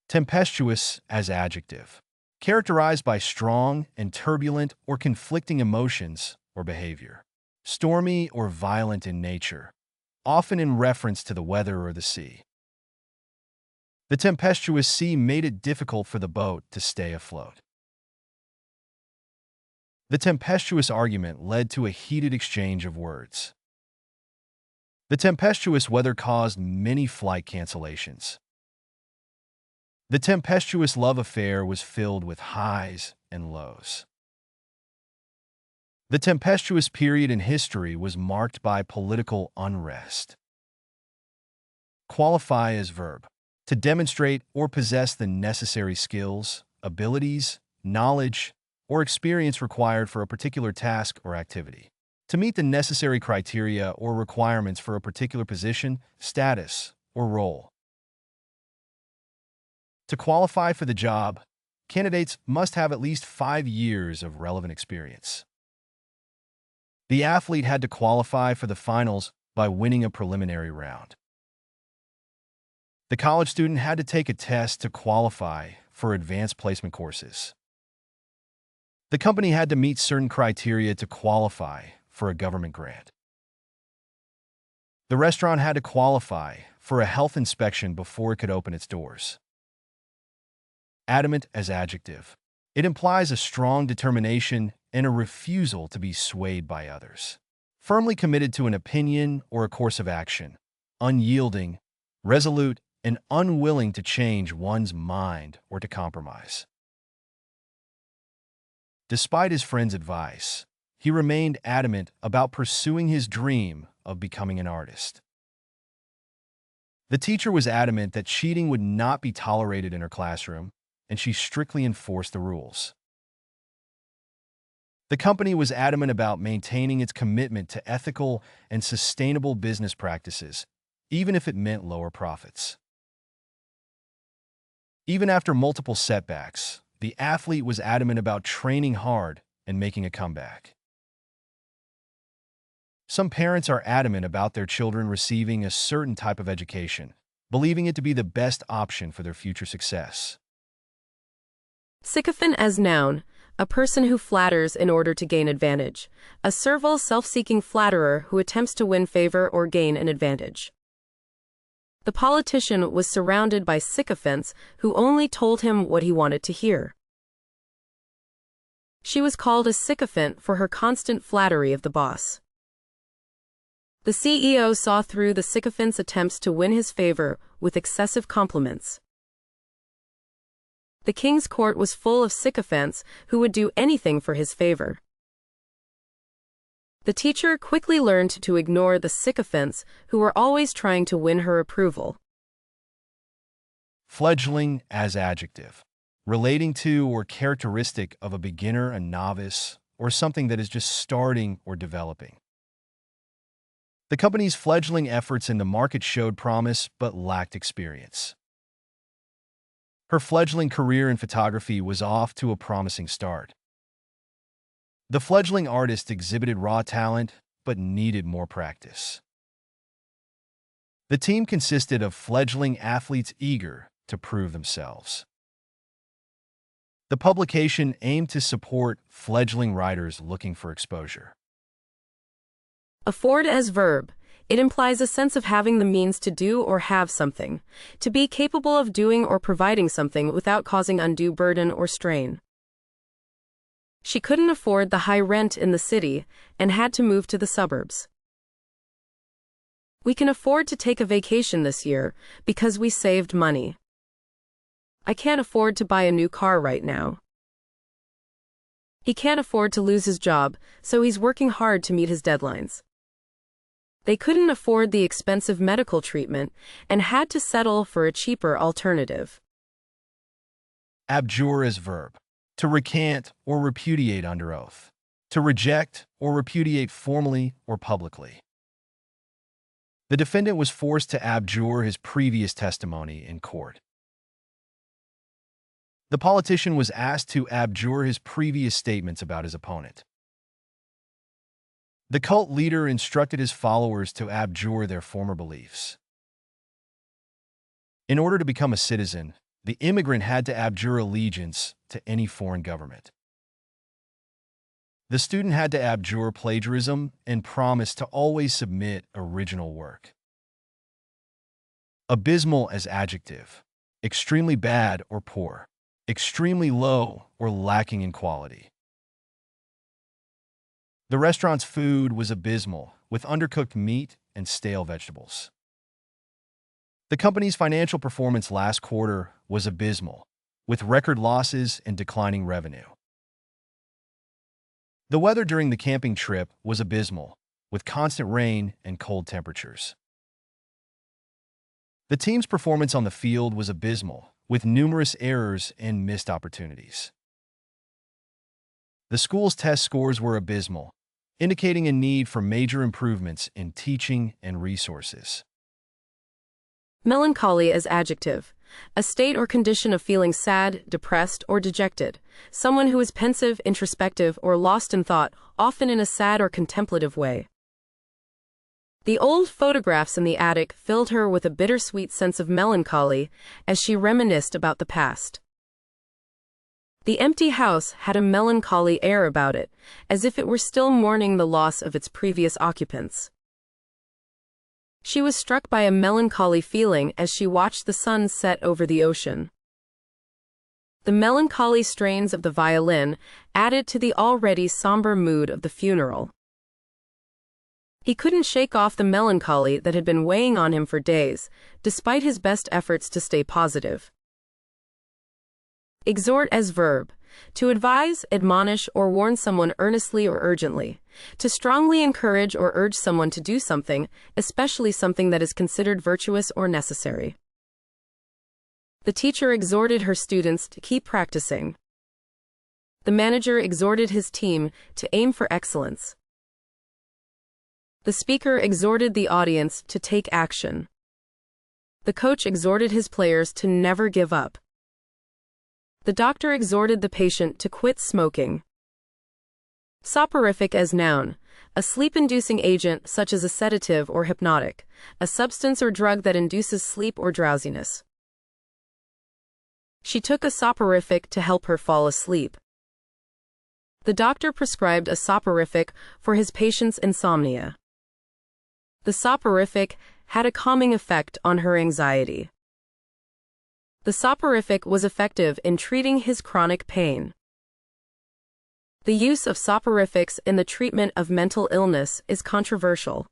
Tempestuous as adjective. Characterized by strong and turbulent or conflicting emotions or behavior. Stormy or violent in nature, often in reference to the weather or the sea. The tempestuous sea made it difficult for the boat to stay afloat. The tempestuous argument led to a heated exchange of words. The tempestuous weather caused many flight cancellations. The tempestuous love affair was filled with highs and lows. The tempestuous period in history was marked by political unrest. Qualify as verb. To demonstrate or possess the necessary skills, abilities, knowledge, or experience required for a particular task or activity. To meet the necessary criteria or requirements for a particular position, status, or role. To qualify for the job, candidates must have at least 5 years of relevant experience. The athlete had to qualify for the finals by winning a preliminary round. The college student had to take a test to qualify for advanced placement courses. The company had to meet certain criteria to qualify for a government grant. The restaurant had to qualify for a health inspection before it could open its doors. Adamant as adjective. It implies a strong determination and a refusal to be swayed by others. Firmly committed to an opinion or a course of action. Unyielding, resolute, and unwilling to change one's mind or to compromise. Despite his friend's advice, he remained adamant about pursuing his dream of becoming an artist. The teacher was adamant that cheating would not be tolerated in her classroom, and she strictly enforced the rules. The company was adamant about maintaining its commitment to ethical and sustainable business practices, even if it meant lower profits. Even after multiple setbacks, the athlete was adamant about training hard and making a comeback. Some parents are adamant about their children receiving a certain type of education, believing it to be the best option for their future success. Sycophant as noun, a person who flatters in order to gain advantage, a servile, self-seeking flatterer who attempts to win favor or gain an advantage. The politician was surrounded by sycophants who only told him what he wanted to hear. She was called a sycophant for her constant flattery of the boss. The CEO saw through the sycophant's attempts to win his favor with excessive compliments. The king's court was full of sycophants who would do anything for his favor. The teacher quickly learned to ignore the sycophants who were always trying to win her approval. Fledgling as adjective. Relating to or characteristic of a beginner, a novice, or something that is just starting or developing. The company's fledgling efforts in the market showed promise but lacked experience. Her fledgling career in photography was off to a promising start. The fledgling artist exhibited raw talent but needed more practice. The team consisted of fledgling athletes eager to prove themselves. The publication aimed to support fledgling writers looking for exposure. Afford as verb. It implies a sense of having the means to do or have something, to be capable of doing or providing something without causing undue burden or strain. She couldn't afford the high rent in the city and had to move to the suburbs. We can afford to take a vacation this year because we saved money. I can't afford to buy a new car right now. He can't afford to lose his job, so he's working hard to meet his deadlines. They couldn't afford the expensive medical treatment and had to settle for a cheaper alternative. Abjure as verb. To recant or repudiate under oath. To reject or repudiate formally or publicly. The defendant was forced to abjure his previous testimony in court. The politician was asked to abjure his previous statements about his opponent. The cult leader instructed his followers to abjure their former beliefs. In order to become a citizen, The immigrant had to abjure allegiance to any foreign government. The student had to abjure plagiarism and promise to always submit original work. Abysmal as adjective. Extremely bad or poor. Extremely low or lacking in quality. The restaurant's food was abysmal, with undercooked meat and stale vegetables. The company's financial performance last quarter was abysmal, with record losses and declining revenue. The weather during the camping trip was abysmal, with constant rain and cold temperatures. The team's performance on the field was abysmal, with numerous errors and missed opportunities. The school's test scores were abysmal, indicating a need for major improvements in teaching and resources. Melancholy as adjective. A state or condition of feeling sad, depressed, or dejected. Someone who is pensive, introspective, or lost in thought, often in a sad or contemplative way. The old photographs in the attic filled her with a bittersweet sense of melancholy as she reminisced about the past. The empty house had a melancholy air about it, as if it were still mourning the loss of its previous occupants. She was struck by a melancholy feeling as she watched the sun set over the ocean. The melancholy strains of the violin added to the already somber mood of the funeral. He couldn't shake off the melancholy that had been weighing on him for days, despite his best efforts to stay positive. Exhort as verb. To advise, admonish, or warn someone earnestly or urgently. To strongly encourage or urge someone to do something, especially something that is considered virtuous or necessary. The teacher exhorted her students to keep practicing. The manager exhorted his team to aim for excellence. The speaker exhorted the audience to take action. The coach exhorted his players to never give up. The doctor exhorted the patient to quit smoking. Soporific as noun. A sleep-inducing agent such as a sedative or hypnotic, a substance or drug that induces sleep or drowsiness. She took a soporific to help her fall asleep. The doctor prescribed a soporific for his patient's insomnia. The soporific had a calming effect on her anxiety. The soporific was effective in treating his chronic pain. The use of soporifics in the treatment of mental illness is controversial.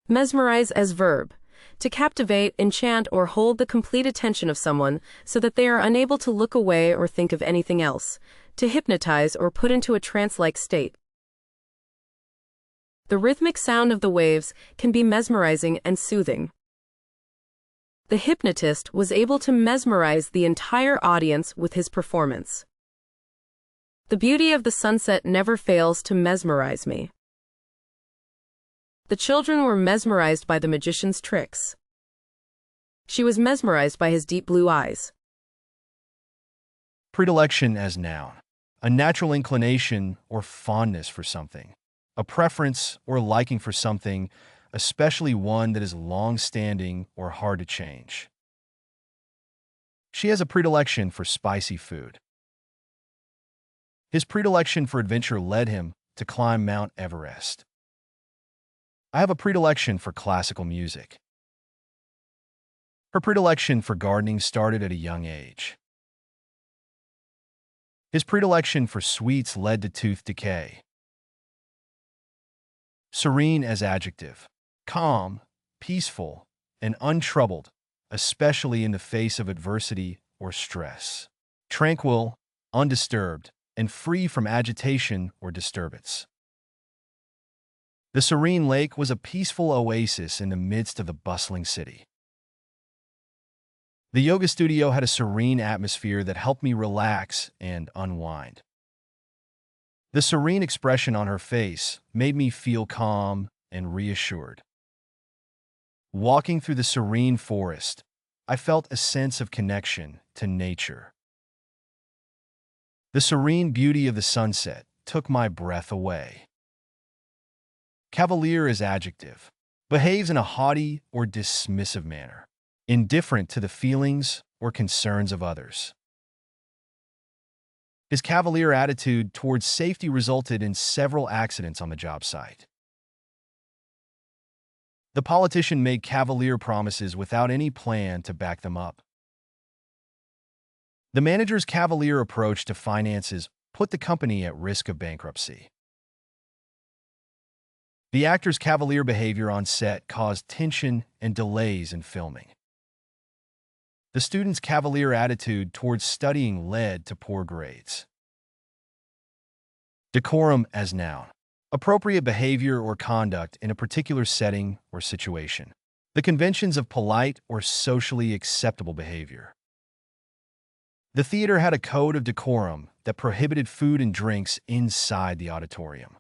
Mesmerize as verb. To captivate, enchant, or hold the complete attention of someone so that they are unable to look away or think of anything else. To hypnotize or put into a trance-like state. The rhythmic sound of the waves can be mesmerizing and soothing. The hypnotist was able to mesmerize the entire audience with his performance. The beauty of the sunset never fails to mesmerize me. The children were mesmerized by the magician's tricks. She was mesmerized by his deep blue eyes. Predilection as noun. A natural inclination or fondness for something. A preference or liking for something, especially one that is long-standing or hard to change. She has a predilection for spicy food. His predilection for adventure led him to climb Mount Everest. I have a predilection for classical music. Her predilection for gardening started at a young age. His predilection for sweets led to tooth decay. Serene as adjective. Calm, peaceful, and untroubled, especially in the face of adversity or stress. Tranquil, undisturbed, and free from agitation or disturbance. The serene lake was a peaceful oasis in the midst of the bustling city. The yoga studio had a serene atmosphere that helped me relax and unwind. The serene expression on her face made me feel calm and reassured. Walking through the serene forest, I felt a sense of connection to nature. The serene beauty of the sunset took my breath away. Cavalier is adjective, behaves in a haughty or dismissive manner. indifferent to the feelings or concerns of others. His cavalier attitude towards safety resulted in several accidents on the job site. The politician made cavalier promises without any plan to back them up. The manager's cavalier approach to finances put the company at risk of bankruptcy. The actor's cavalier behavior on set caused tension and delays in filming. The student's cavalier attitude towards studying led to poor grades. Decorum as noun. Appropriate behavior or conduct in a particular setting or situation. The conventions of polite or socially acceptable behavior. The theater had a code of decorum that prohibited food and drinks inside the auditorium.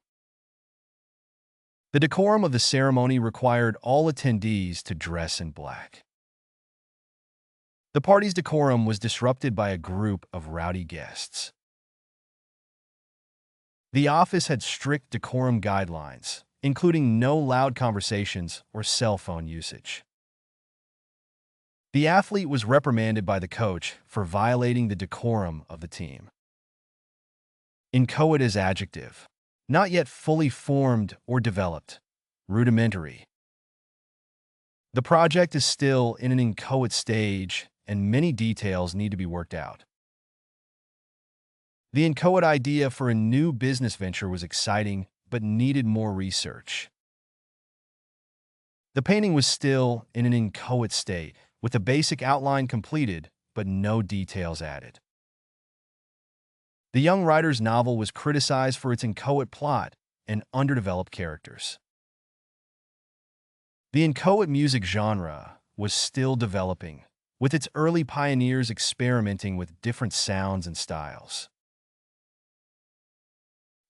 The decorum of the ceremony required all attendees to dress in black. The party's decorum was disrupted by a group of rowdy guests. The office had strict decorum guidelines, including no loud conversations or cell phone usage. The athlete was reprimanded by the coach for violating the decorum of the team. Inchoate as adjective. Not yet fully formed or developed. Rudimentary. The project is still in an inchoate stage, and many details need to be worked out. The inchoate idea for a new business venture was exciting, but needed more research. The painting was still in an inchoate state, with the basic outline completed, but no details added. The young writer's novel was criticized for its inchoate plot and underdeveloped characters. The inchoate music genre was still developing, with its early pioneers experimenting with different sounds and styles.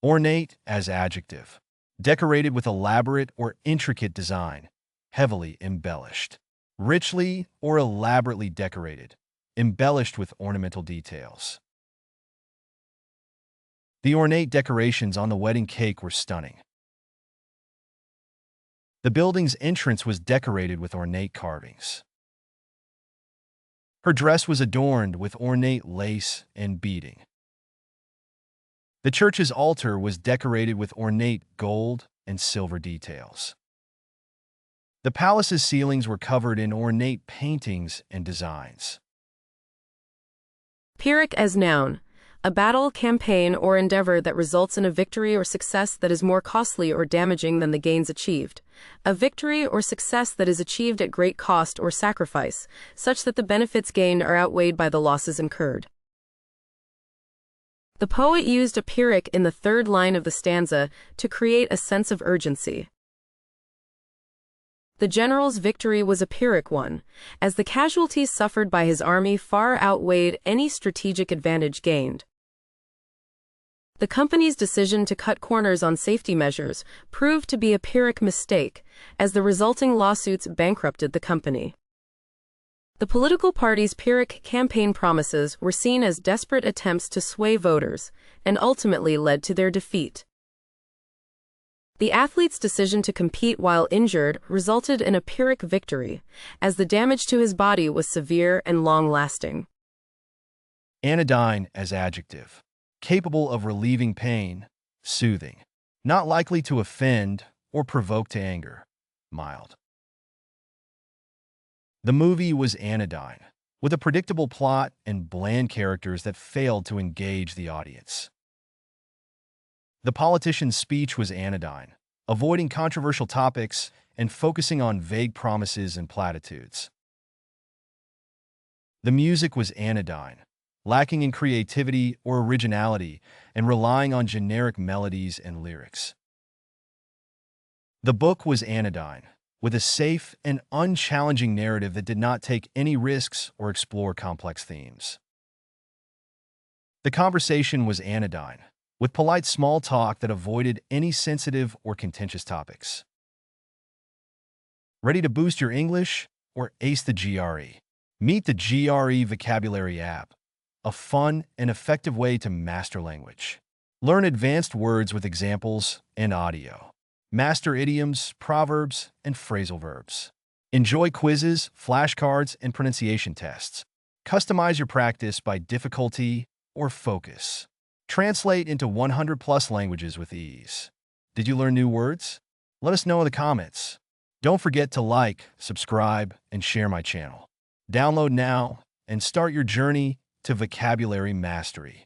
Ornate as adjective. Decorated with elaborate or intricate design, heavily embellished. Richly or elaborately decorated, embellished with ornamental details. The ornate decorations on the wedding cake were stunning. The building's entrance was decorated with ornate carvings. Her dress was adorned with ornate lace and beading. The church's altar was decorated with ornate gold and silver details. The palace's ceilings were covered in ornate paintings and designs. Pyrrhic as noun. A battle, campaign, or endeavor that results in a victory or success that is more costly or damaging than the gains achieved. A victory or success that is achieved at great cost or sacrifice, such that the benefits gained are outweighed by the losses incurred. The poet used a pyrrhic in the third line of the stanza to create a sense of urgency. The general's victory was a pyrrhic one, as the casualties suffered by his army far outweighed any strategic advantage gained. The company's decision to cut corners on safety measures proved to be a pyrrhic mistake, as the resulting lawsuits bankrupted the company. The political party's pyrrhic campaign promises were seen as desperate attempts to sway voters, and ultimately led to their defeat. The athlete's decision to compete while injured resulted in a pyrrhic victory, as the damage to his body was severe and long-lasting. Anodyne as adjective. Capable of relieving pain, soothing. Not likely to offend or provoke to anger, mild. The movie was anodyne, with a predictable plot and bland characters that failed to engage the audience. The politician's speech was anodyne, avoiding controversial topics and focusing on vague promises and platitudes. The music was anodyne, lacking in creativity or originality and relying on generic melodies and lyrics. The book was anodyne, with a safe and unchallenging narrative that did not take any risks or explore complex themes. The conversation was anodyne, with polite small talk that avoided any sensitive or contentious topics. Ready to boost your English or ace the GRE? Meet the GRE Vocabulary app, a fun and effective way to master language. Learn advanced words with examples and audio. Master idioms, proverbs, and phrasal verbs. Enjoy quizzes, flashcards, and pronunciation tests. Customize your practice by difficulty or focus. Translate into 100+ languages with ease. Did you learn new words? Let us know in the comments. Don't forget to like, subscribe, and share my channel. Download now and start your journey to vocabulary mastery.